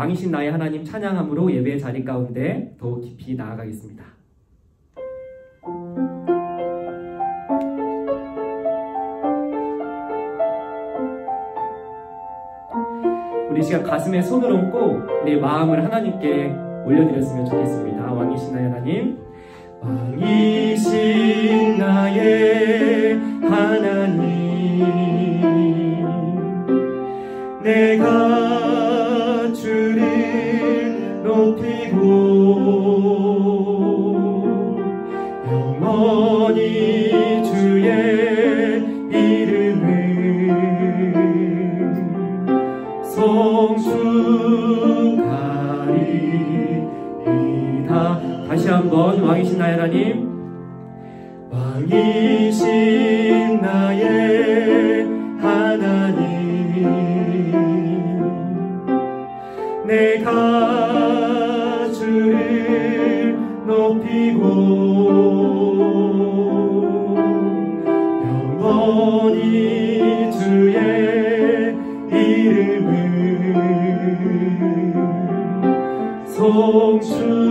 왕이신 나의 하나님 찬양함으로 예배의 자리 가운데 더욱 깊이 나아가겠습니다. 우리 시간 가슴에 손을 얹고 우리의 마음을 하나님께 올려드렸으면 좋겠습니다. 왕이신 나의 하나님, 왕이신 나의 하나님, 내가 주를 높이고 영원히 주의 이름을 성수하리이다. 다시 한번 왕이신 나의 하나님, 왕이신 나의 하나님, 내가 주를 높이고 영원히 주의 이름을 성수하리이다.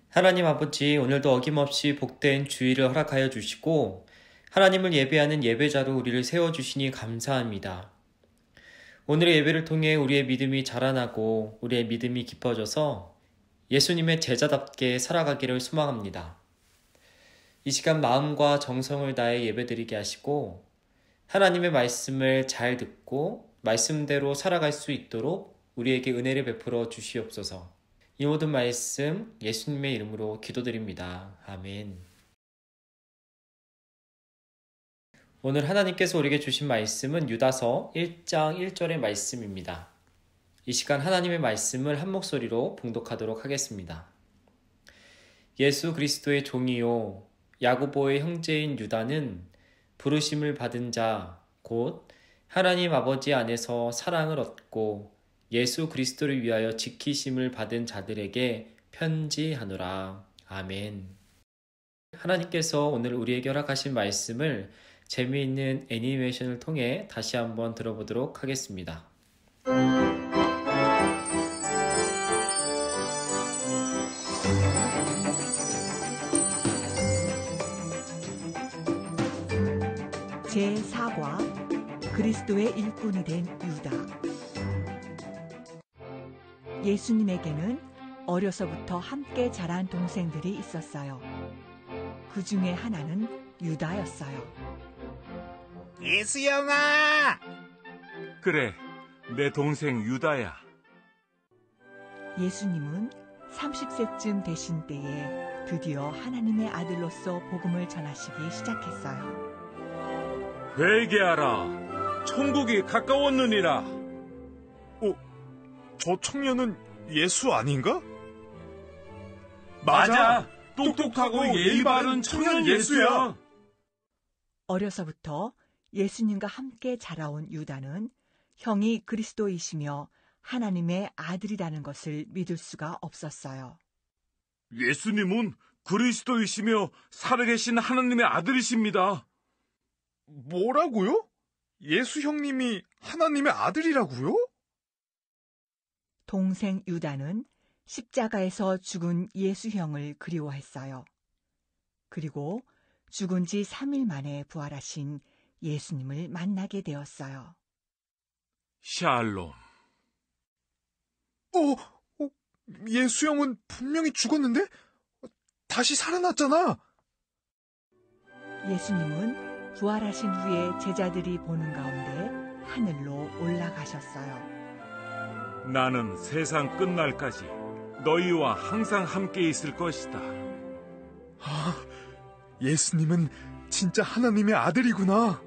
하나님 아버지, 오늘도 어김없이 복된 주일을 허락하여 주시고 하나님을 예배하는 예배자로 우리를 세워주시니 감사합니다. 오늘의 예배를 통해 우리의 믿음이 자라나고 우리의 믿음이 깊어져서 예수님의 제자답게 살아가기를 소망합니다. 이 시간 마음과 정성을 다해 예배드리게 하시고 하나님의 말씀을 잘 듣고 말씀대로 살아갈 수 있도록 우리에게 은혜를 베풀어 주시옵소서. 이 모든 말씀 예수님의 이름으로 기도드립니다. 아멘. 오늘 하나님께서 우리에게 주신 말씀은 유다서 1장 1절의 말씀입니다. 이 시간 하나님의 말씀을 한 목소리로 봉독하도록 하겠습니다. 예수 그리스도의 종이요 야고보의 형제인 유다는 부르심을 받은 자 곧 하나님 아버지 안에서 사랑을 얻고 예수 그리스도를 위하여 지키심을 받은 자들에게 편지하노라. 아멘. 하나님께서 오늘 우리에게 허락하신 말씀을 재미있는 애니메이션을 통해 다시 한번 들어보도록 하겠습니다. 제4과 그리스도의 일꾼이 된 유다. 예수님에게는 어려서부터 함께 자란 동생들이 있었어요. 그 중에 하나는 유다였어요. 예수영아! 그래, 내 동생 유다야. 예수님은 30세쯤 되신 때에 드디어 하나님의 아들로서 복음을 전하시기 시작했어요. 회개하라, 천국이 가까웠느니라. 저 청년은 예수 아닌가? 맞아, 똑똑하고 예의 바른 청년 예수야. 어려서부터 예수님과 함께 자라온 유다는 형이 그리스도이시며 하나님의 아들이라는 것을 믿을 수가 없었어요. 예수님은 그리스도이시며 살아계신 하나님의 아들이십니다. 뭐라고요? 예수 형님이 하나님의 아들이라고요? 동생 유다는 십자가에서 죽은 예수 형을 그리워했어요. 그리고 죽은 지 3일 만에 부활하신 예수님을 만나게 되었어요. 샬롬. 예수 형은 분명히 죽었는데 다시 살아났잖아. 예수님은 부활하신 후에 제자들이 보는 가운데 하늘로 올라가셨어요. 나는 세상 끝날까지 너희와 항상 함께 있을 것이다. 예수님은 진짜 하나님의 아들이구나.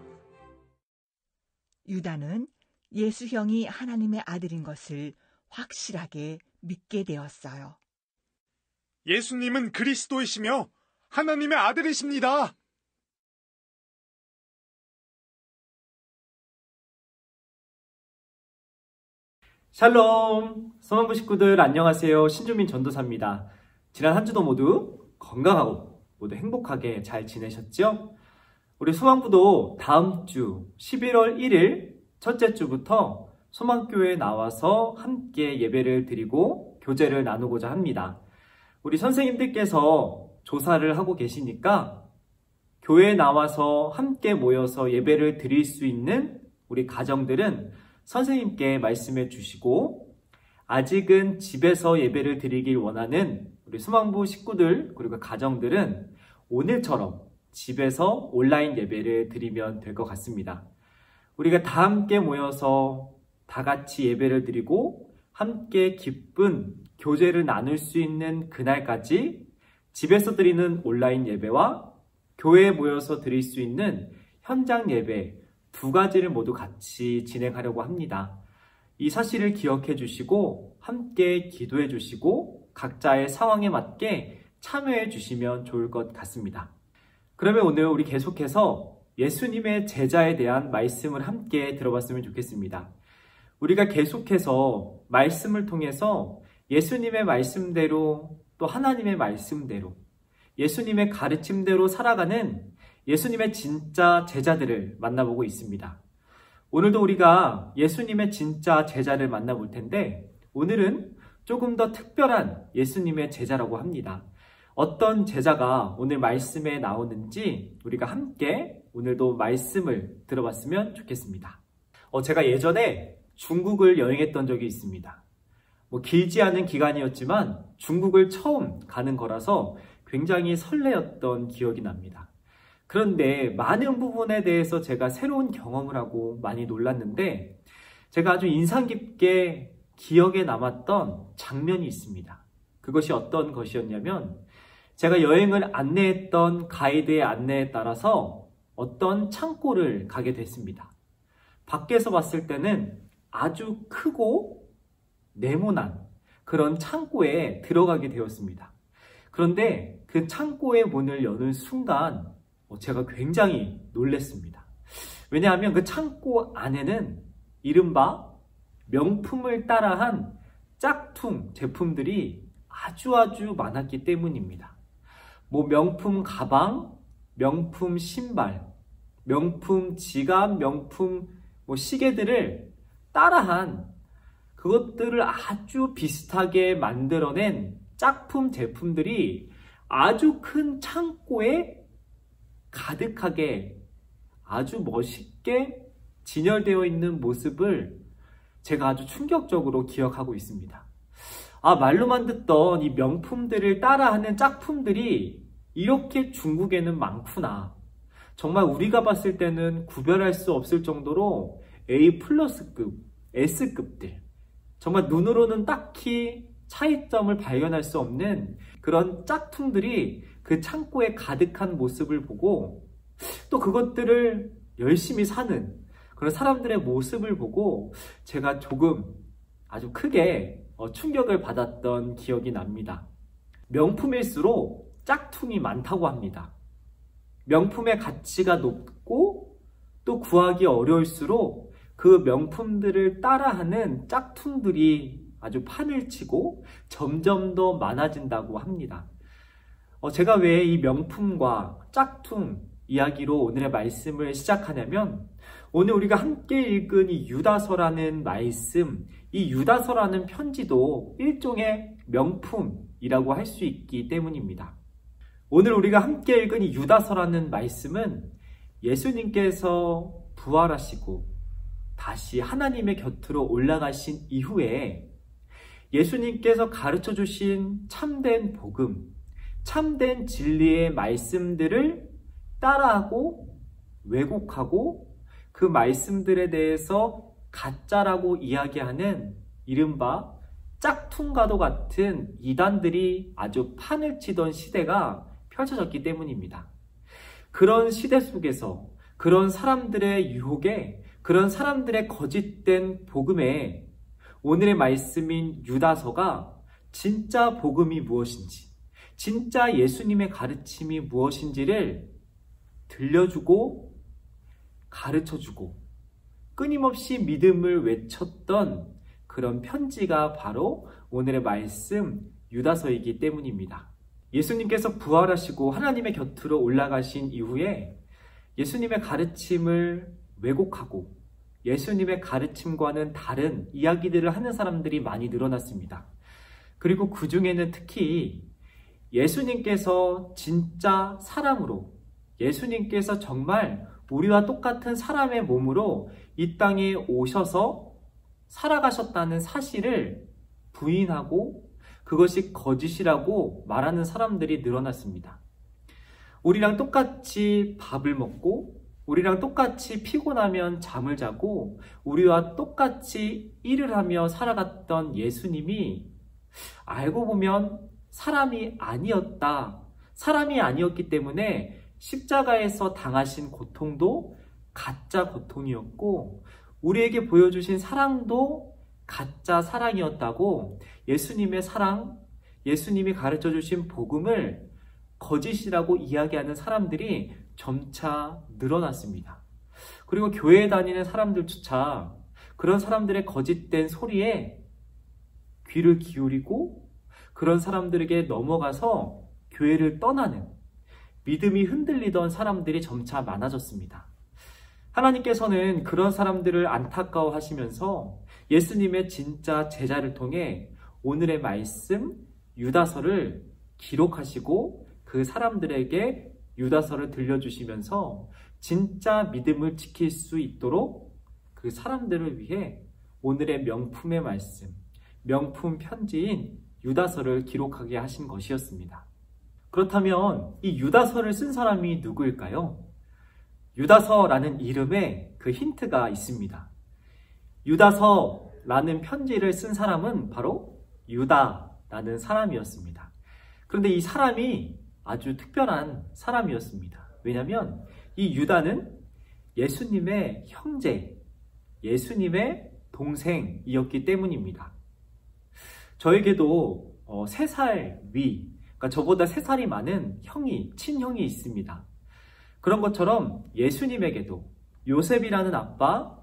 유다는 예수 형이 하나님의 아들인 것을 확실하게 믿게 되었어요. 예수님은 그리스도이시며 하나님의 아들이십니다. 샬롬! 성안부 식구들 안녕하세요. 신주민 전도사입니다. 지난 한 주도 모두 건강하고 모두 행복하게 잘 지내셨죠? 우리 소망부도 다음 주 11월 1일 첫째 주부터 소망교회에 나와서 함께 예배를 드리고 교제를 나누고자 합니다. 우리 선생님들께서 조사를 하고 계시니까 교회에 나와서 함께 모여서 예배를 드릴 수 있는 우리 가정들은 선생님께 말씀해 주시고, 아직은 집에서 예배를 드리길 원하는 우리 소망부 식구들 그리고 가정들은 오늘처럼 집에서 온라인 예배를 드리면 될 것 같습니다. 우리가 다 함께 모여서 다 같이 예배를 드리고 함께 기쁜 교제를 나눌 수 있는 그날까지 집에서 드리는 온라인 예배와 교회에 모여서 드릴 수 있는 현장 예배 두 가지를 모두 같이 진행하려고 합니다. 이 사실을 기억해 주시고 함께 기도해 주시고 각자의 상황에 맞게 참여해 주시면 좋을 것 같습니다. 그러면 오늘 우리 계속해서 예수님의 제자에 대한 말씀을 함께 들어봤으면 좋겠습니다. 우리가 계속해서 말씀을 통해서 예수님의 말씀대로 또 하나님의 말씀대로 예수님의 가르침대로 살아가는 예수님의 진짜 제자들을 만나보고 있습니다. 오늘도 우리가 예수님의 진짜 제자를 만나볼 텐데, 오늘은 조금 더 특별한 예수님의 제자라고 합니다. 어떤 제자가 오늘 말씀에 나오는지 우리가 함께 오늘도 말씀을 들어봤으면 좋겠습니다. 제가 예전에 중국을 여행했던 적이 있습니다. 길지 않은 기간이었지만 중국을 처음 가는 거라서 굉장히 설레었던 기억이 납니다. 그런데 많은 부분에 대해서 제가 새로운 경험을 하고 많이 놀랐는데, 제가 아주 인상 깊게 기억에 남았던 장면이 있습니다. 그것이 어떤 것이었냐면, 제가 여행을 안내했던 가이드의 안내에 따라서 어떤 창고를 가게 됐습니다. 밖에서 봤을 때는 아주 크고 네모난 그런 창고에 들어가게 되었습니다. 그런데 그 창고의 문을 여는 순간 제가 굉장히 놀랐습니다. 왜냐하면 그 창고 안에는 이른바 명품을 따라한 짝퉁 제품들이 아주 많았기 때문입니다. 명품 가방, 명품 신발, 명품 지갑, 명품 시계들을 따라한 그것들을 아주 비슷하게 만들어낸 짝품 제품들이 아주 큰 창고에 가득하게 아주 멋있게 진열되어 있는 모습을 제가 아주 충격적으로 기억하고 있습니다. 말로만 듣던 이 명품들을 따라하는 짝품들이 이렇게 중국에는 많구나. 정말 우리가 봤을 때는 구별할 수 없을 정도로 A+급, S급들, 정말 눈으로는 딱히 차이점을 발견할 수 없는 그런 짝퉁들이 그 창고에 가득한 모습을 보고, 또 그것들을 열심히 사는 그런 사람들의 모습을 보고 제가 조금 아주 크게 충격을 받았던 기억이 납니다. 명품일수록 짝퉁이 많다고 합니다. 명품의 가치가 높고 또 구하기 어려울수록 그 명품들을 따라하는 짝퉁들이 아주 판을 치고 점점 더 많아진다고 합니다. 제가 왜 이 명품과 짝퉁 이야기로 오늘의 말씀을 시작하냐면, 오늘 우리가 함께 읽은 이 유다서라는 말씀, 이 유다서라는 편지도 일종의 명품이라고 할 수 있기 때문입니다. 오늘 우리가 함께 읽은 이 유다서라는 말씀은 예수님께서 부활하시고 다시 하나님의 곁으로 올라가신 이후에 예수님께서 가르쳐 주신 참된 복음, 참된 진리의 말씀들을 따라하고 왜곡하고 그 말씀들에 대해서 가짜라고 이야기하는 이른바 짝퉁과도 같은 이단들이 아주 판을 치던 시대가 펼쳐졌기 때문입니다. 그런 시대 속에서 그런 사람들의 유혹에, 그런 사람들의 거짓된 복음에 오늘의 말씀인 유다서가 진짜 복음이 무엇인지, 진짜 예수님의 가르침이 무엇인지를 들려주고 가르쳐주고 끊임없이 믿음을 외쳤던 그런 편지가 바로 오늘의 말씀 유다서이기 때문입니다. 예수님께서 부활하시고 하나님의 곁으로 올라가신 이후에 예수님의 가르침을 왜곡하고 예수님의 가르침과는 다른 이야기들을 하는 사람들이 많이 늘어났습니다. 그리고 그 중에는 특히 예수님께서 진짜 사람으로, 예수님께서 정말 우리와 똑같은 사람의 몸으로 이 땅에 오셔서 살아가셨다는 사실을 부인하고 그것이 거짓이라고 말하는 사람들이 늘어났습니다. 우리랑 똑같이 밥을 먹고 우리랑 똑같이 피곤하면 잠을 자고 우리와 똑같이 일을 하며 살아갔던 예수님이 알고 보면 사람이 아니었다. 사람이 아니었기 때문에 십자가에서 당하신 고통도 가짜 고통이었고 우리에게 보여주신 사랑도 가짜 사랑이었다고 예수님의 사랑, 예수님이 가르쳐주신 복음을 거짓이라고 이야기하는 사람들이 점차 늘어났습니다. 그리고 교회에 다니는 사람들조차 그런 사람들의 거짓된 소리에 귀를 기울이고 그런 사람들에게 넘어가서 교회를 떠나는 믿음이 흔들리던 사람들이 점차 많아졌습니다. 하나님께서는 그런 사람들을 안타까워하시면서 예수님의 진짜 제자를 통해 오늘의 말씀 유다서를 기록하시고 그 사람들에게 유다서를 들려주시면서 진짜 믿음을 지킬 수 있도록 그 사람들을 위해 오늘의 명품의 말씀, 명품 편지인 유다서를 기록하게 하신 것이었습니다. 그렇다면 이 유다서를 쓴 사람이 누구일까요? 유다서라는 이름에 그 힌트가 있습니다. 유다서라는 편지를 쓴 사람은 바로 유다라는 사람이었습니다. 그런데 이 사람이 아주 특별한 사람이었습니다. 왜냐하면 이 유다는 예수님의 형제, 예수님의 동생이었기 때문입니다. 저에게도 3살 위, 그러니까 저보다 3살이 많은 형이, 친형이 있습니다. 그런 것처럼 예수님에게도 요셉이라는 아빠,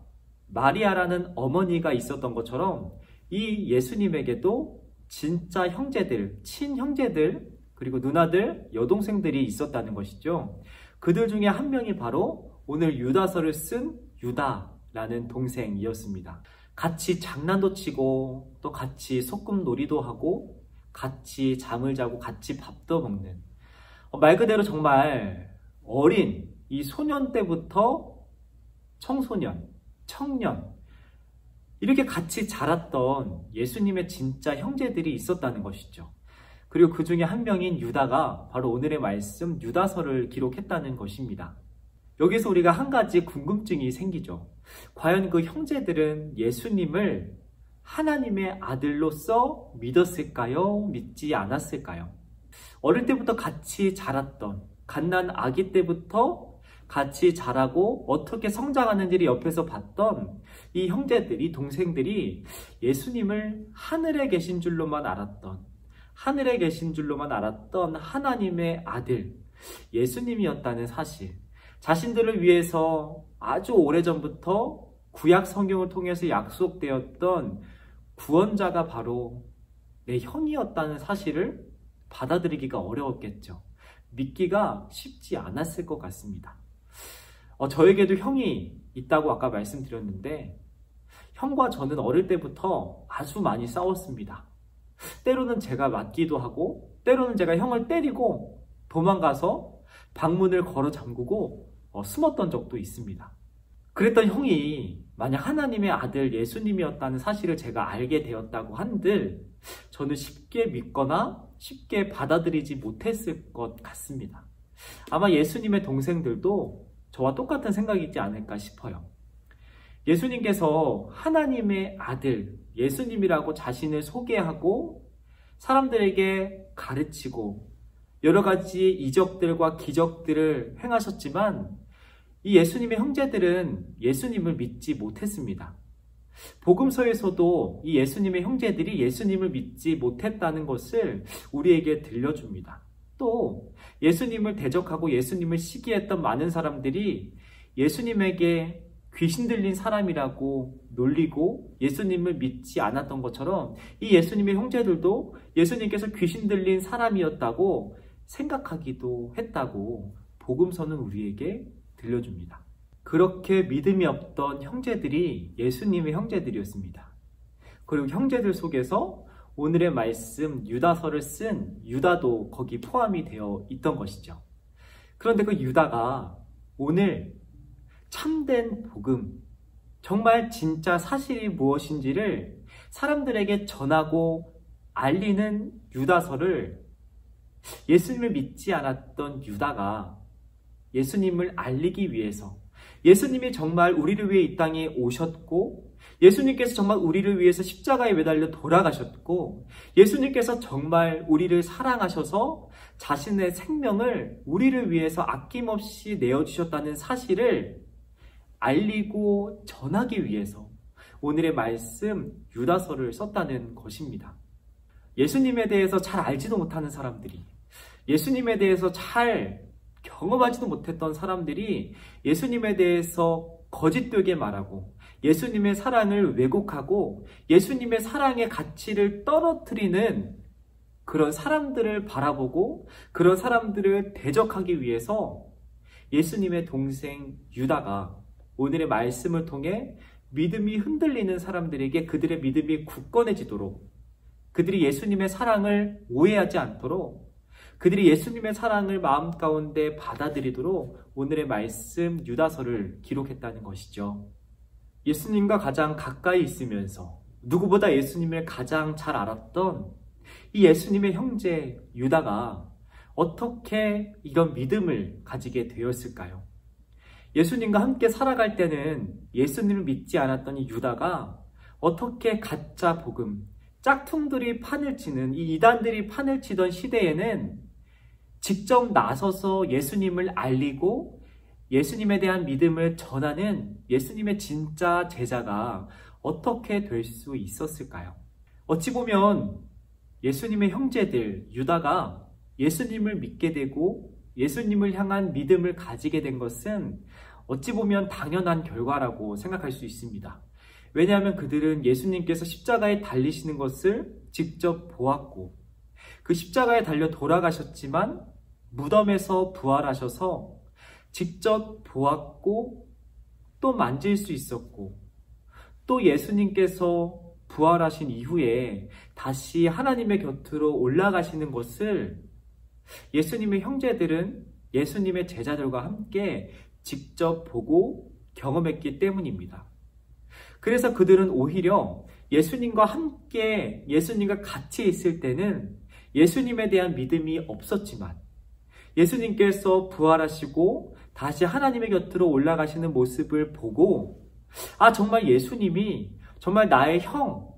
마리아라는 어머니가 있었던 것처럼 이 예수님에게도 진짜 형제들, 친형제들, 그리고 누나들, 여동생들이 있었다는 것이죠. 그들 중에 한 명이 바로 오늘 유다서를 쓴 유다라는 동생이었습니다. 같이 장난도 치고 또 같이 소꿉놀이도 하고 같이 잠을 자고 같이 밥도 먹는 말 그대로 정말 어린 이 소년 때부터 청소년, 청년 이렇게 같이 자랐던 예수님의 진짜 형제들이 있었다는 것이죠. 그리고 그 중에 한 명인 유다가 바로 오늘의 말씀 유다서를 기록했다는 것입니다. 여기서 우리가 한 가지 궁금증이 생기죠. 과연 그 형제들은 예수님을 하나님의 아들로서 믿었을까요? 믿지 않았을까요? 어릴 때부터 같이 자랐던 갓난 아기 때부터 같이 자라고 어떻게 성장하는지를 옆에서 봤던 이 형제들이, 동생들이 예수님을 하늘에 계신 줄로만 알았던 하나님의 아들 예수님이었다는 사실, 자신들을 위해서 아주 오래전부터 구약 성경을 통해서 약속되었던 구원자가 바로 내 형이었다는 사실을 받아들이기가 어려웠겠죠. 믿기가 쉽지 않았을 것 같습니다. 저에게도 형이 있다고 아까 말씀드렸는데 형과 저는 어릴 때부터 아주 많이 싸웠습니다. 때로는 제가 맞기도 하고 때로는 제가 형을 때리고 도망가서 방문을 걸어 잠그고 숨었던 적도 있습니다. 그랬던 형이 만약 하나님의 아들 예수님이었다는 사실을 제가 알게 되었다고 한들 저는 쉽게 믿거나 쉽게 받아들이지 못했을 것 같습니다. 아마 예수님의 동생들도 저와 똑같은 생각이지 않을까 싶어요. 예수님께서 하나님의 아들 예수님이라고 자신을 소개하고 사람들에게 가르치고 여러 가지 이적들과 기적들을 행하셨지만 이 예수님의 형제들은 예수님을 믿지 못했습니다. 복음서에서도 이 예수님의 형제들이 예수님을 믿지 못했다는 것을 우리에게 들려줍니다. 또 예수님을 대적하고 예수님을 시기했던 많은 사람들이 예수님에게 귀신 들린 사람이라고 놀리고 예수님을 믿지 않았던 것처럼 이 예수님의 형제들도 예수님께서 귀신 들린 사람이었다고 생각하기도 했다고 복음서는 우리에게 들려줍니다. 그렇게 믿음이 없던 형제들이 예수님의 형제들이었습니다. 그리고 형제들 속에서 오늘의 말씀 유다서를 쓴 유다도 거기 포함이 되어 있던 것이죠. 그런데 그 유다가 오늘 참된 복음, 정말 진짜 사실이 무엇인지를 사람들에게 전하고 알리는 유다서를 예수님을 믿지 않았던 유다가 예수님을 알리기 위해서, 예수님이 정말 우리를 위해 이 땅에 오셨고, 예수님께서 정말 우리를 위해서 십자가에 매달려 돌아가셨고, 예수님께서 정말 우리를 사랑하셔서 자신의 생명을 우리를 위해서 아낌없이 내어주셨다는 사실을 알리고 전하기 위해서 오늘의 말씀 유다서를 썼다는 것입니다. 예수님에 대해서 잘 알지도 못하는 사람들이, 예수님에 대해서 잘 경험하지도 못했던 사람들이 예수님에 대해서 거짓되게 말하고 예수님의 사랑을 왜곡하고 예수님의 사랑의 가치를 떨어뜨리는 그런 사람들을 바라보고 그런 사람들을 대적하기 위해서 예수님의 동생 유다가 오늘의 말씀을 통해 믿음이 흔들리는 사람들에게 그들의 믿음이 굳건해지도록, 그들이 예수님의 사랑을 오해하지 않도록, 그들이 예수님의 사랑을 마음 가운데 받아들이도록 오늘의 말씀 유다서를 기록했다는 것이죠. 예수님과 가장 가까이 있으면서 누구보다 예수님을 가장 잘 알았던 이 예수님의 형제 유다가 어떻게 이런 믿음을 가지게 되었을까요? 예수님과 함께 살아갈 때는 예수님을 믿지 않았던 이 유다가 어떻게 가짜 복음, 짝퉁들이 판을 치는, 이 이단들이 판을 치던 시대에는 직접 나서서 예수님을 알리고 예수님에 대한 믿음을 전하는 예수님의 진짜 제자가 어떻게 될 수 있었을까요? 어찌 보면 예수님의 형제들 유다가 예수님을 믿게 되고 예수님을 향한 믿음을 가지게 된 것은 어찌 보면 당연한 결과라고 생각할 수 있습니다. 왜냐하면 그들은 예수님께서 십자가에 달리시는 것을 직접 보았고 그 십자가에 달려 돌아가셨지만 무덤에서 부활하셔서 직접 보았고 또 만질 수 있었고 또 예수님께서 부활하신 이후에 다시 하나님의 곁으로 올라가시는 것을 예수님의 형제들은 예수님의 제자들과 함께 직접 보고 경험했기 때문입니다. 그래서 그들은 오히려 예수님과 함께 예수님과 같이 있을 때는 예수님에 대한 믿음이 없었지만 예수님께서 부활하시고 다시 하나님의 곁으로 올라가시는 모습을 보고 정말 예수님이 정말 나의 형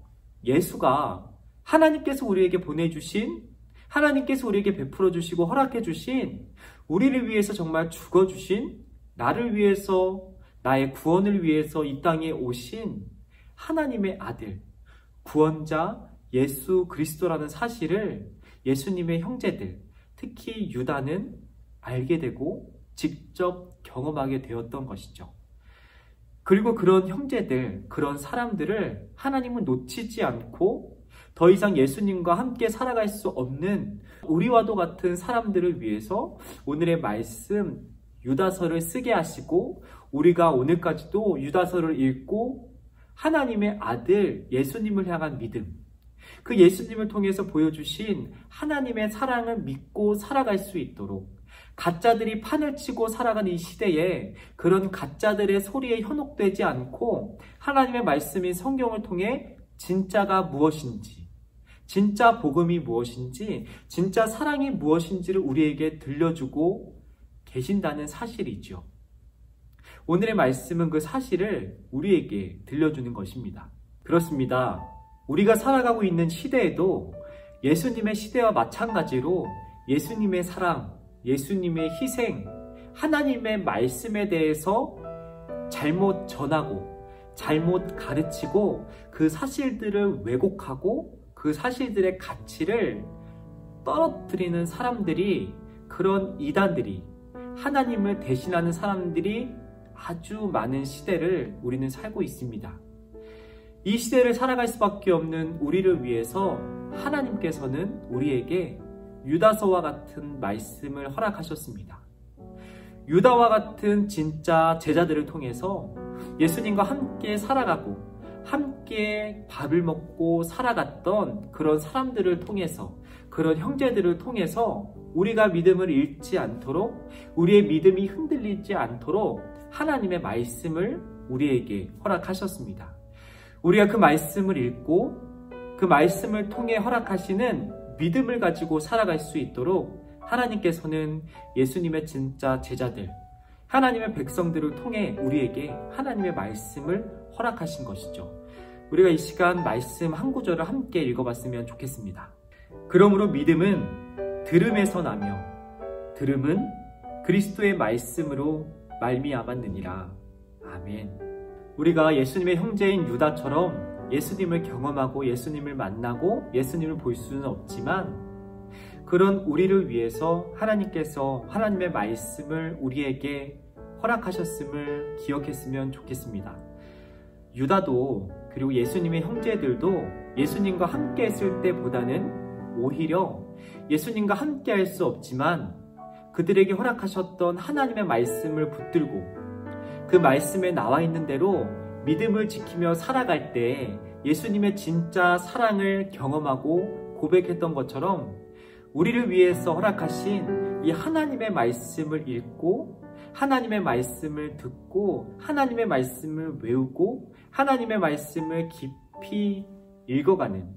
예수가 하나님께서 우리에게 보내주신, 하나님께서 우리에게 베풀어 주시고 허락해 주신, 우리를 위해서 정말 죽어주신, 나를 위해서, 나의 구원을 위해서 이 땅에 오신 하나님의 아들, 구원자 예수 그리스도라는 사실을 예수님의 형제들, 특히 유다는 알게 되고 직접 경험하게 되었던 것이죠. 그리고 그런 형제들, 그런 사람들을 하나님은 놓치지 않고 더 이상 예수님과 함께 살아갈 수 없는 우리와도 같은 사람들을 위해서 오늘의 말씀 유다서를 쓰게 하시고 우리가 오늘까지도 유다서를 읽고 하나님의 아들 예수님을 향한 믿음, 그 예수님을 통해서 보여주신 하나님의 사랑을 믿고 살아갈 수 있도록 가짜들이 판을 치고 살아가는 이 시대에 그런 가짜들의 소리에 현혹되지 않고 하나님의 말씀인 성경을 통해 진짜가 무엇인지, 진짜 복음이 무엇인지, 진짜 사랑이 무엇인지를 우리에게 들려주고 계신다는 사실이죠. 오늘의 말씀은 그 사실을 우리에게 들려주는 것입니다. 그렇습니다. 우리가 살아가고 있는 시대에도 예수님의 시대와 마찬가지로 예수님의 사랑, 예수님의 희생, 하나님의 말씀에 대해서 잘못 전하고 잘못 가르치고 그 사실들을 왜곡하고 그 사실들의 가치를 떨어뜨리는 사람들이, 그런 이단들이, 하나님을 대신하는 사람들이 아주 많은 시대를 우리는 살고 있습니다. 이 시대를 살아갈 수밖에 없는 우리를 위해서 하나님께서는 우리에게 유다서와 같은 말씀을 허락하셨습니다. 유다와 같은 진짜 제자들을 통해서 예수님과 함께 살아가고 함께 밥을 먹고 살아갔던 그런 사람들을 통해서, 그런 형제들을 통해서 우리가 믿음을 잃지 않도록, 우리의 믿음이 흔들리지 않도록 하나님의 말씀을 우리에게 허락하셨습니다. 우리가 그 말씀을 읽고 그 말씀을 통해 허락하시는 믿음을 가지고 살아갈 수 있도록 하나님께서는 예수님의 진짜 제자들, 하나님의 백성들을 통해 우리에게 하나님의 말씀을 허락하신 것이죠. 우리가 이 시간 말씀 한 구절을 함께 읽어봤으면 좋겠습니다. 그러므로 믿음은 들음에서 나며 들음은 그리스도의 말씀으로 말미암았느니라. 아멘. 우리가 예수님의 형제인 유다처럼 예수님을 경험하고 예수님을 만나고 예수님을 볼 수는 없지만 그런 우리를 위해서 하나님께서 하나님의 말씀을 우리에게 허락하셨음을 기억했으면 좋겠습니다. 유다도 그리고 예수님의 형제들도 예수님과 함께 했을 때보다는 오히려 예수님과 함께 할 수 없지만 그들에게 허락하셨던 하나님의 말씀을 붙들고 그 말씀에 나와 있는 대로 믿음을 지키며 살아갈 때 예수님의 진짜 사랑을 경험하고 고백했던 것처럼 우리를 위해서 허락하신 이 하나님의 말씀을 읽고 하나님의 말씀을 듣고 하나님의 말씀을 외우고 하나님의 말씀을 깊이 읽어가는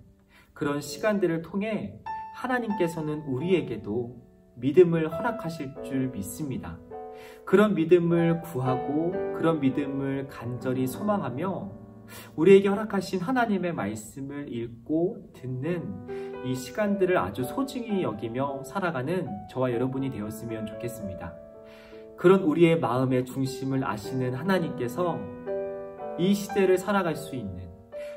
그런 시간들을 통해 하나님께서는 우리에게도 믿음을 허락하실 줄 믿습니다. 그런 믿음을 구하고 그런 믿음을 간절히 소망하며 우리에게 허락하신 하나님의 말씀을 읽고 듣는 이 시간들을 아주 소중히 여기며 살아가는 저와 여러분이 되었으면 좋겠습니다. 그런 우리의 마음의 중심을 아시는 하나님께서 이 시대를 살아갈 수 있는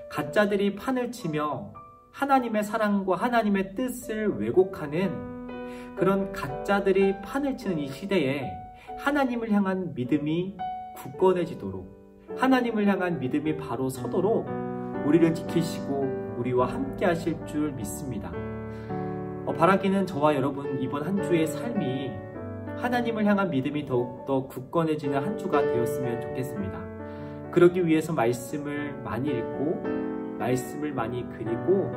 가짜들이 판을 치며 하나님의 사랑과 하나님의 뜻을 왜곡하는 그런 가짜들이 판을 치는 이 시대에 하나님을 향한 믿음이 굳건해지도록 하나님을 향한 믿음이 바로 서도록 우리를 지키시고 우리와 함께 하실 줄 믿습니다. 바라기는 저와 여러분 이번 한 주의 삶이 하나님을 향한 믿음이 더욱더 굳건해지는 한 주가 되었으면 좋겠습니다. 그러기 위해서 말씀을 많이 읽고 말씀을 많이 그리고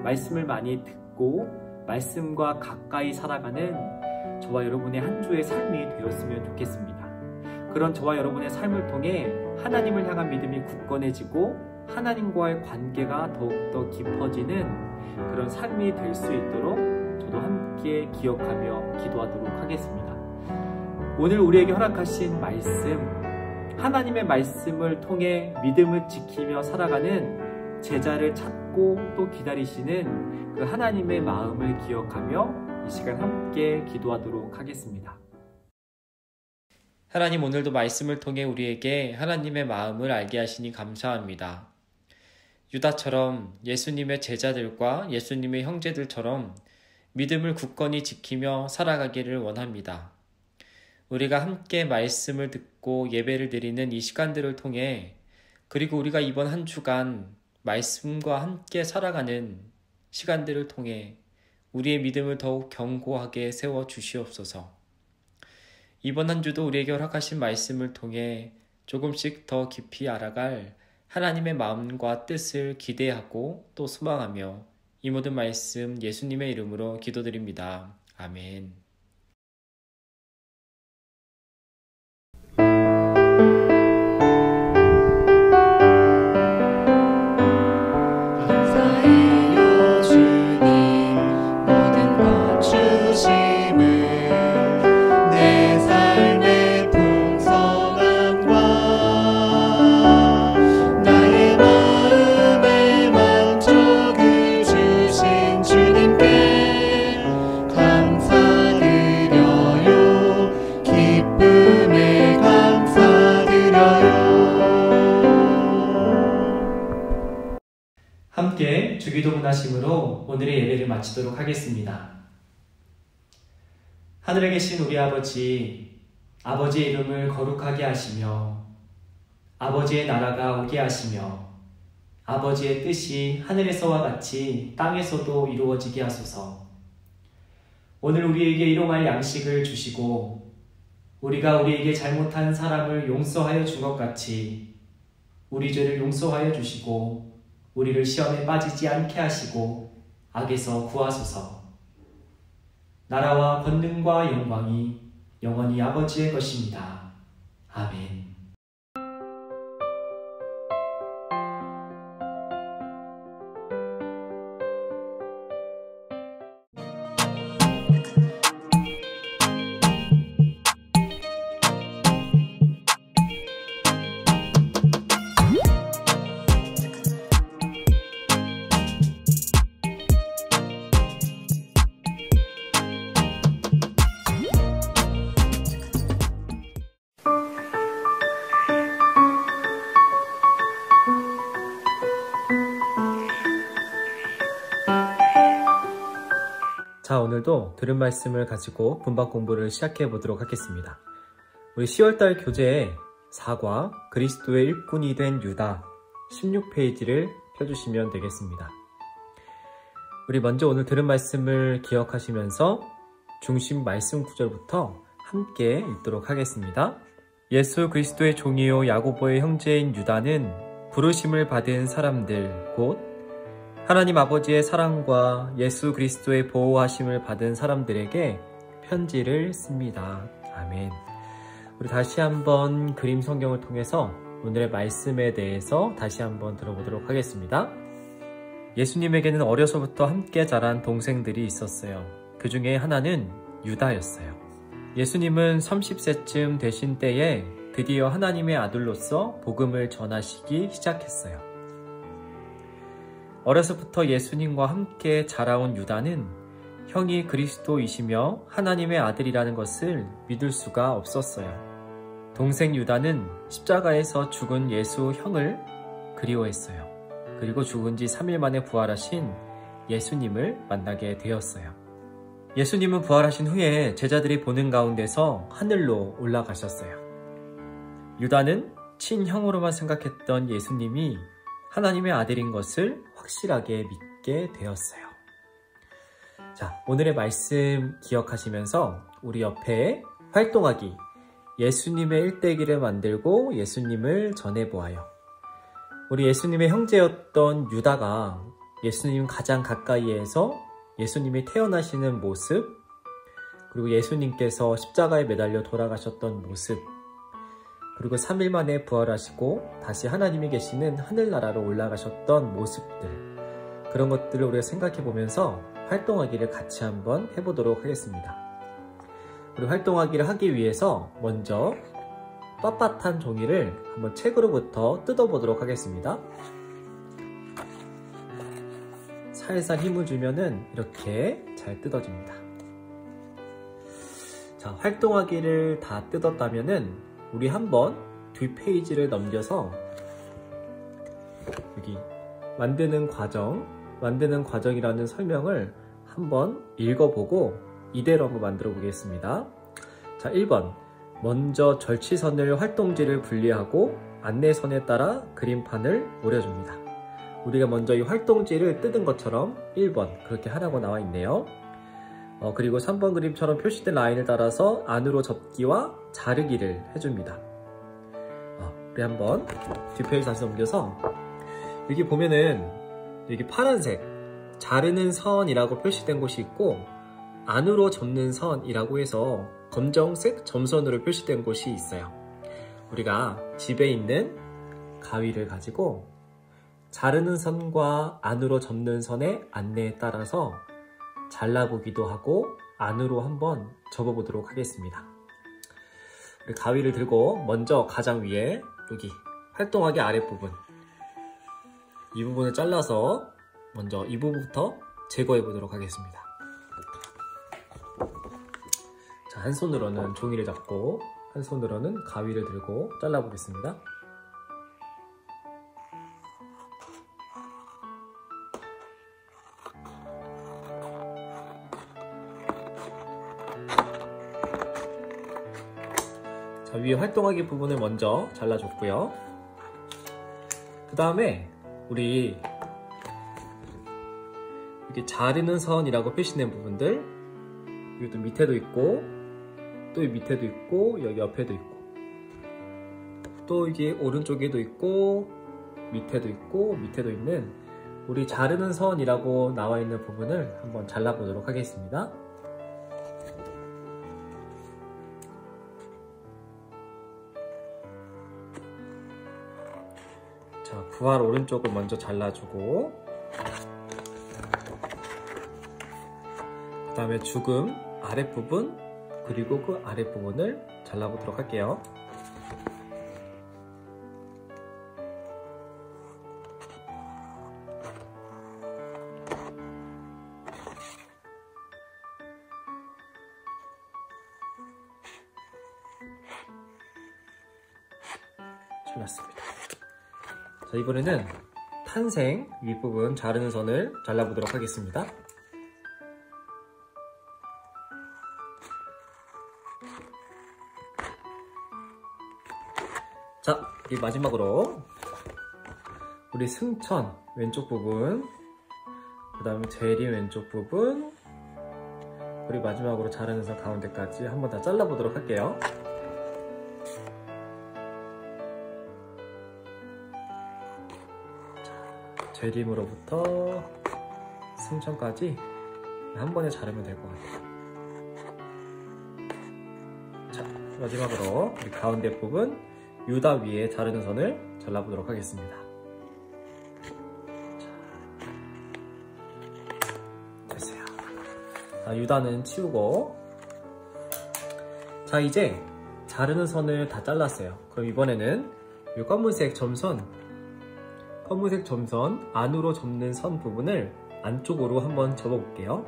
말씀을 많이 듣고 말씀과 가까이 살아가는 저와 여러분의 한 주의 삶이 되었으면 좋겠습니다. 그런 저와 여러분의 삶을 통해 하나님을 향한 믿음이 굳건해지고 하나님과의 관계가 더욱더 깊어지는 그런 삶이 될 수 있도록 저도 함께 기억하며 기도하도록 하겠습니다. 오늘 우리에게 허락하신 말씀, 하나님의 말씀을 통해 믿음을 지키며 살아가는 제자를 찾고 또 기다리시는 그 하나님의 마음을 기억하며 이 시간 함께 기도하도록 하겠습니다. 하나님, 오늘도 말씀을 통해 우리에게 하나님의 마음을 알게 하시니 감사합니다. 유다처럼 예수님의 제자들과 예수님의 형제들처럼 믿음을 굳건히 지키며 살아가기를 원합니다. 우리가 함께 말씀을 듣고 예배를 드리는 이 시간들을 통해 그리고 우리가 이번 한 주간 말씀과 함께 살아가는 시간들을 통해 우리의 믿음을 더욱 견고하게 세워 주시옵소서. 이번 한 주도 우리에게 허락하신 말씀을 통해 조금씩 더 깊이 알아갈 하나님의 마음과 뜻을 기대하고 또 소망하며 이 모든 말씀 예수님의 이름으로 기도드립니다. 아멘. 함께 주기도문 하심으로 오늘의 예배를 마치도록 하겠습니다. 하늘에 계신 우리 아버지, 아버지의 이름을 거룩하게 하시며 아버지의 나라가 오게 하시며 아버지의 뜻이 하늘에서와 같이 땅에서도 이루어지게 하소서. 오늘 우리에게 일용할 양식을 주시고 우리가 우리에게 잘못한 사람을 용서하여 준 것 같이 우리 죄를 용서하여 주시고 우리를 시험에 빠지지 않게 하시고 악에서 구하소서. 나라와 권능과 영광이 영원히 아버지의 것입니다. 아멘. 자, 오늘도 들은 말씀을 가지고 분박 공부를 시작해 보도록 하겠습니다. 우리 10월달 교재에 4과 그리스도의 일꾼이 된 유다 16페이지를 펴주시면 되겠습니다. 우리 먼저 오늘 들은 말씀을 기억하시면서 중심 말씀 구절부터 함께 읽도록 하겠습니다. 예수 그리스도의 종이요 야고보의 형제인 유다는 부르심을 받은 사람들 곧 하나님 아버지의 사랑과 예수 그리스도의 보호하심을 받은 사람들에게 편지를 씁니다. 아멘. 우리 다시 한번 그림 성경을 통해서 오늘의 말씀에 대해서 다시 한번 들어보도록 하겠습니다. 예수님에게는 어려서부터 함께 자란 동생들이 있었어요. 그 중에 하나는 유다였어요. 예수님은 30세쯤 되신 때에 드디어 하나님의 아들로서 복음을 전하시기 시작했어요. 어려서부터 예수님과 함께 자라온 유다는 형이 그리스도이시며 하나님의 아들이라는 것을 믿을 수가 없었어요. 동생 유다는 십자가에서 죽은 예수 형을 그리워했어요. 그리고 죽은 지 3일 만에 부활하신 예수님을 만나게 되었어요. 예수님은 부활하신 후에 제자들이 보는 가운데서 하늘로 올라가셨어요. 유다는 친형으로만 생각했던 예수님이 하나님의 아들인 것을 확실하게 믿게 되었어요. 자, 오늘의 말씀 기억하시면서 우리 옆에 활동하기, 예수님의 일대기를 만들고 예수님을 전해보아요. 우리 예수님의 형제였던 유다가 예수님 가장 가까이에서 예수님이 태어나시는 모습, 그리고 예수님께서 십자가에 매달려 돌아가셨던 모습, 그리고 3일 만에 부활하시고 다시 하나님이 계시는 하늘나라로 올라가셨던 모습들, 그런 것들을 우리가 생각해 보면서 활동하기를 같이 한번 해보도록 하겠습니다. 우리 활동하기를 하기 위해서 먼저 빳빳한 종이를 한번 책으로부터 뜯어보도록 하겠습니다. 살살 힘을 주면은 이렇게 잘 뜯어집니다. 자, 활동하기를 다 뜯었다면은 우리 한번 뒷페이지를 넘겨서 여기 만드는 과정이라는 설명을 한번 읽어보고 이대로 한번 만들어 보겠습니다. 자, 1번. 먼저 절취선을 활동지를 분리하고 안내선에 따라 그림판을 오려줍니다. 우리가 먼저 이 활동지를 뜯은 것처럼 1번 그렇게 하라고 나와 있네요. 그리고 3번 그림처럼 표시된 라인을 따라서 안으로 접기와 자르기를 해줍니다. 우리 한번 뒷페이지 다시 넘겨서 여기 보면은 여기 파란색 자르는 선이라고 표시된 곳이 있고 안으로 접는 선이라고 해서 검정색 점선으로 표시된 곳이 있어요. 우리가 집에 있는 가위를 가지고 자르는 선과 안으로 접는 선의 안내에 따라서 잘라보기도 하고 안으로 한번 접어보도록 하겠습니다. 우리 가위를 들고 먼저 가장 위에 여기 활동하기 아랫부분 이 부분을 잘라서 먼저 이 부분부터 제거해 보도록 하겠습니다. 자, 한 손으로는 종이를 잡고 한 손으로는 가위를 들고 잘라보겠습니다. 자, 위에 활동하기 부분을 먼저 잘라줬고요. 그 다음에 우리 이렇게 자르는 선이라고 표시된 부분들 여기도 밑에도 있고, 또 이 밑에도 있고, 여기 옆에도 있고, 또 이게 오른쪽에도 있고, 밑에도 있고, 밑에도 있는 우리 자르는 선이라고 나와 있는 부분을 한번 잘라보도록 하겠습니다. 자, 부활 오른쪽을 먼저 잘라주고, 그 다음에 죽음 아랫부분, 그리고 그 아랫부분을 잘라보도록 할게요. 잘랐습니다. 자, 이번에는 탄생 윗부분 자르는 선을 잘라보도록 하겠습니다. 자, 우리 마지막으로 우리 승천 왼쪽 부분, 그 다음에 재림 왼쪽 부분, 우리 마지막으로 자르는 선 가운데까지 한번 다 잘라보도록 할게요. 재림으로부터 승천까지 한 번에 자르면 될 것 같아요. 자, 마지막으로 우리 가운데 부분 유다 위에 자르는 선을 잘라보도록 하겠습니다. 자, 됐어요. 자, 유다는 치우고, 자, 이제 자르는 선을 다 잘랐어요. 그럼 이번에는 이 검은색 점선 안으로 접는 선 부분을 안쪽으로 한번 접어 볼게요.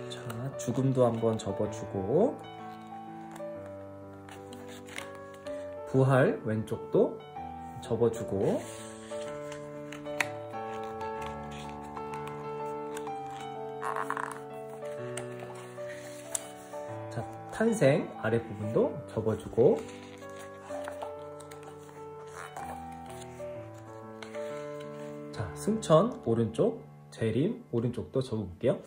자, 죽음도 한번 접어주고, 부활 왼쪽도 접어주고, 자, 탄생 아랫부분도 접어주고, 자, 승천 오른쪽, 재림 오른쪽도 접어볼게요.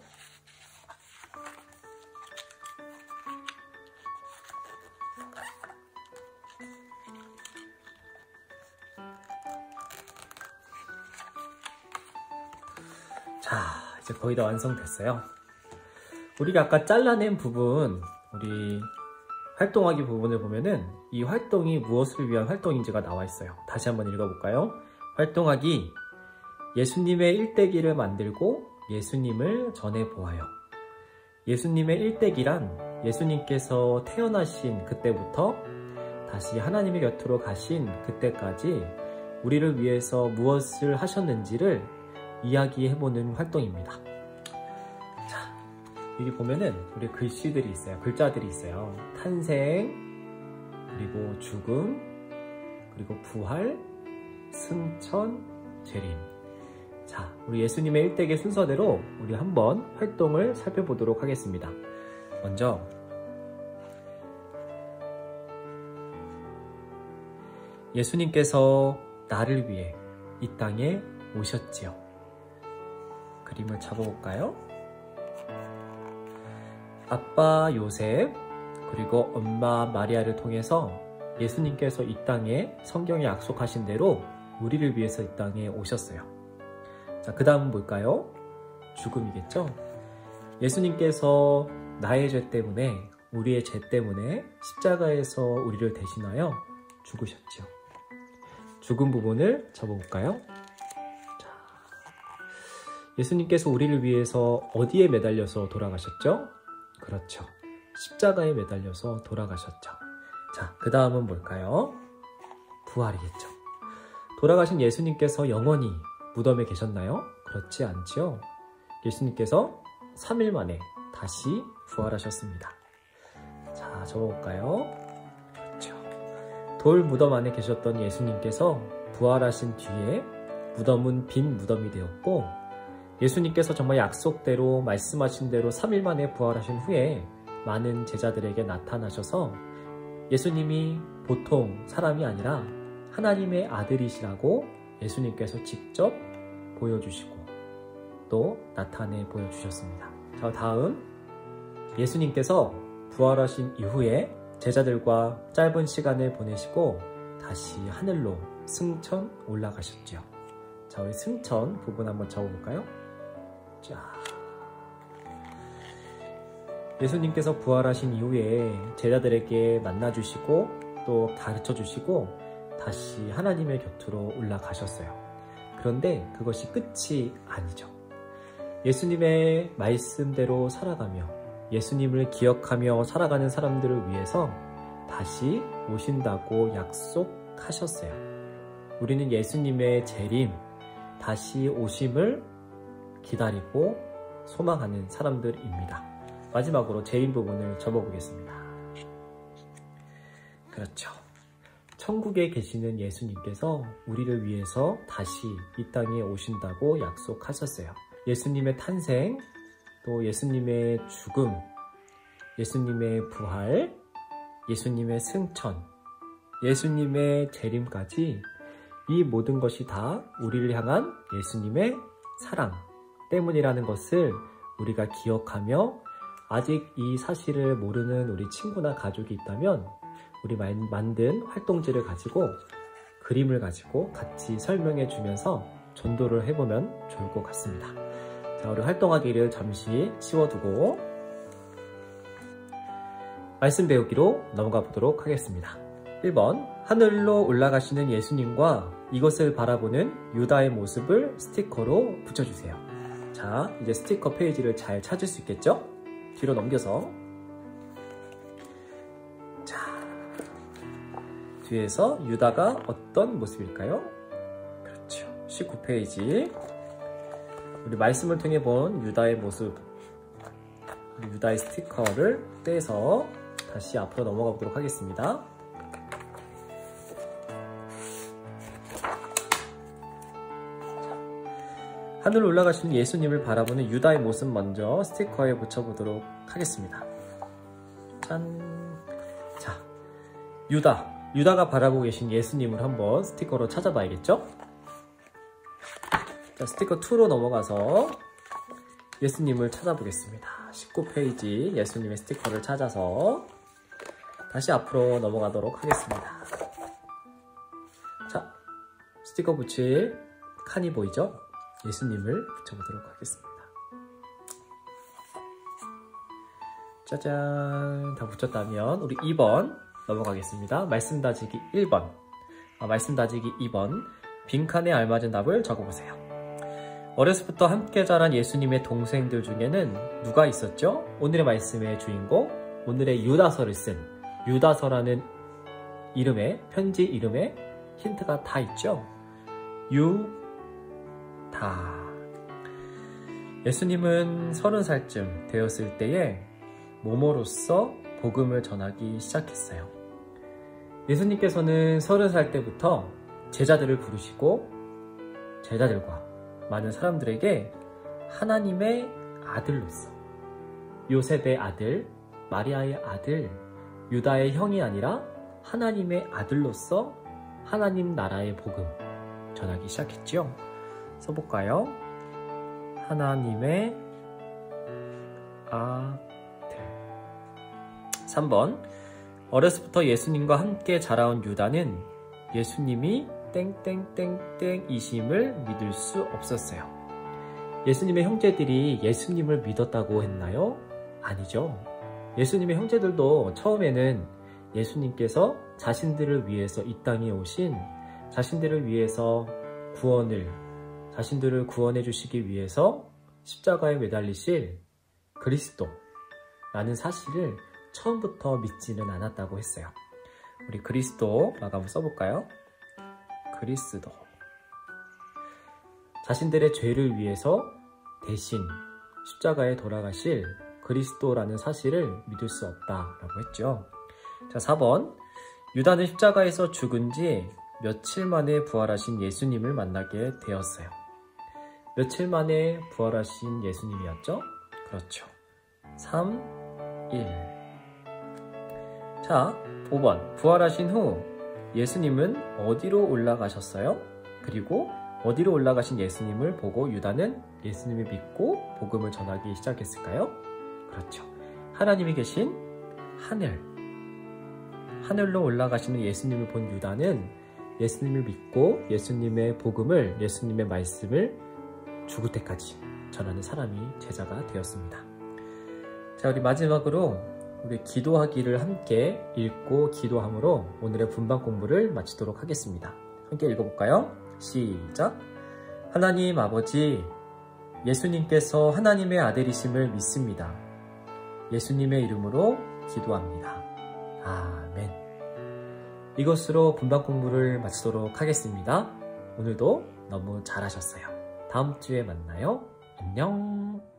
자, 이제 거의 다 완성됐어요. 우리가 아까 잘라낸 부분, 우리 활동하기 부분을 보면은 이 활동이 무엇을 위한 활동인지가 나와 있어요. 다시 한번 읽어볼까요? 활동하기, 예수님의 일대기를 만들고 예수님을 전해보아요. 예수님의 일대기란 예수님께서 태어나신 그때부터 다시 하나님의 곁으로 가신 그때까지 우리를 위해서 무엇을 하셨는지를 이야기해보는 활동입니다. 자, 여기 보면은 우리 글씨들이 있어요. 글자들이 있어요. 탄생, 그리고 죽음, 그리고 부활, 승천, 재림. 자, 우리 예수님의 일대기 순서대로 우리 한번 활동을 살펴보도록 하겠습니다. 먼저 예수님께서 나를 위해 이 땅에 오셨지요. 그림을 잡아볼까요? 아빠 요셉 그리고 엄마 마리아를 통해서 예수님께서 이 땅에 성경에 약속하신 대로 우리를 위해서 이 땅에 오셨어요. 자, 그 다음은 뭘까요? 죽음이겠죠? 예수님께서 나의 죄 때문에, 우리의 죄 때문에 십자가에서 우리를 대신하여 죽으셨죠. 죽은 부분을 접어볼까요? 자, 예수님께서 우리를 위해서 어디에 매달려서 돌아가셨죠? 그렇죠. 십자가에 매달려서 돌아가셨죠. 자, 그 다음은 뭘까요? 부활이겠죠. 돌아가신 예수님께서 영원히 무덤에 계셨나요? 그렇지 않지요. 예수님께서 3일 만에 다시 부활하셨습니다. 자, 적어볼까요? 그렇죠. 돌 무덤 안에 계셨던 예수님께서 부활하신 뒤에 무덤은 빈 무덤이 되었고, 예수님께서 정말 약속대로 말씀하신 대로 3일 만에 부활하신 후에 많은 제자들에게 나타나셔서 예수님이 보통 사람이 아니라 하나님의 아들이시라고 예수님께서 직접 보여주시고, 또 나타내 보여주셨습니다. 자, 다음 예수님께서 부활하신 이후에 제자들과 짧은 시간을 보내시고 다시 하늘로 승천 올라가셨죠. 자, 우리 승천 부분 한번 적어볼까요? 자, 예수님께서 부활하신 이후에 제자들에게 만나주시고 또 가르쳐주시고 다시 하나님의 곁으로 올라가셨어요. 그런데 그것이 끝이 아니죠. 예수님의 말씀대로 살아가며 예수님을 기억하며 살아가는 사람들을 위해서 다시 오신다고 약속하셨어요. 우리는 예수님의 재림, 다시 오심을 기다리고 소망하는 사람들입니다. 마지막으로 재림 부분을 접어보겠습니다. 그렇죠. 천국에 계시는 예수님께서 우리를 위해서 다시 이 땅에 오신다고 약속하셨어요. 예수님의 탄생, 또 예수님의 죽음, 예수님의 부활, 예수님의 승천, 예수님의 재림까지 이 모든 것이 다 우리를 향한 예수님의 사랑 때문이라는 것을 우리가 기억하며 아직 이 사실을 모르는 우리 친구나 가족이 있다면 우리 만든 활동지를 가지고 그림을 가지고 같이 설명해 주면서 전도를 해보면 좋을 것 같습니다. 자, 우리 활동하기를 잠시 치워두고 말씀 배우기로 넘어가 보도록 하겠습니다. 1번, 하늘로 올라가시는 예수님과 이것을 바라보는 유다의 모습을 스티커로 붙여주세요. 자, 이제 스티커 페이지를 잘 찾을 수 있겠죠? 뒤로 넘겨서, 자, 뒤에서 유다가 어떤 모습일까요? 그렇죠. 19페이지. 우리 말씀을 통해 본 유다의 모습, 유다의 스티커를 떼서 다시 앞으로 넘어가 보도록 하겠습니다. 하늘로 올라가시는 예수님을 바라보는 유다의 모습 먼저 스티커에 붙여보도록 하겠습니다. 짠! 자, 유다가 바라보고 계신 예수님을 한번 스티커로 찾아봐야겠죠? 자, 스티커 2로 넘어가서 예수님을 찾아보겠습니다. 19페이지 예수님의 스티커를 찾아서 다시 앞으로 넘어가도록 하겠습니다. 자, 스티커 붙일 칸이 보이죠? 예수님을 붙여보도록 하겠습니다. 짜잔, 다 붙였다면 우리 2번 넘어가겠습니다. 말씀 다지기 1번, 말씀 다지기 2번, 빈칸에 알맞은 답을 적어보세요. 어려서부터 함께 자란 예수님의 동생들 중에는 누가 있었죠? 오늘의 말씀의 주인공, 오늘의 유다서를 쓴 유다서라는 이름에, 편지 이름에 힌트가 다 있죠? 유다. 예수님은 30살쯤 되었을 때에 모모로서 복음을 전하기 시작했어요. 예수님께서는 30살 때부터 제자들을 부르시고 제자들과 많은 사람들에게 하나님의 아들로서, 요셉의 아들, 마리아의 아들, 유다의 형이 아니라 하나님의 아들로서 하나님 나라의 복음 전하기 시작했죠. 써볼까요? 하나님의 아들. 3번, 어렸을부터 예수님과 함께 자라온 유다는 예수님이 땡땡땡땡이심을 믿을 수 없었어요. 예수님의 형제들이 예수님을 믿었다고 했나요? 아니죠. 예수님의 형제들도 처음에는 예수님께서 자신들을 위해서 이 땅에 오신, 자신들을 위해서 자신들을 구원해 주시기 위해서 십자가에 매달리실 그리스도라는 사실을 처음부터 믿지는 않았다고 했어요. 우리 그리스도 한번 써볼까요? 그리스도. 자신들의 죄를 위해서 대신 십자가에 돌아가실 그리스도라는 사실을 믿을 수 없다라고 했죠. 자, 4번. 유다는 십자가에서 죽은 지 며칠 만에 부활하신 예수님을 만나게 되었어요. 며칠 만에 부활하신 예수님이었죠? 그렇죠. 3, 1. 자, 5번. 부활하신 후 예수님은 어디로 올라가셨어요? 그리고 어디로 올라가신 예수님을 보고 유다는 예수님을 믿고 복음을 전하기 시작했을까요? 그렇죠. 하나님이 계신 하늘로 올라가시는 예수님을 본 유다는 예수님을 믿고 예수님의 복음을, 예수님의 말씀을 죽을 때까지 전하는 사람이 제자가 되었습니다. 자, 우리 마지막으로 우리 기도하기를 함께 읽고 기도함으로 오늘의 분방 공부를 마치도록 하겠습니다. 함께 읽어볼까요? 시작! 하나님 아버지, 예수님께서 하나님의 아들이심을 믿습니다. 예수님의 이름으로 기도합니다. 아멘. 이것으로 분방 공부를 마치도록 하겠습니다. 오늘도 너무 잘하셨어요. 다음 주에 만나요. 안녕.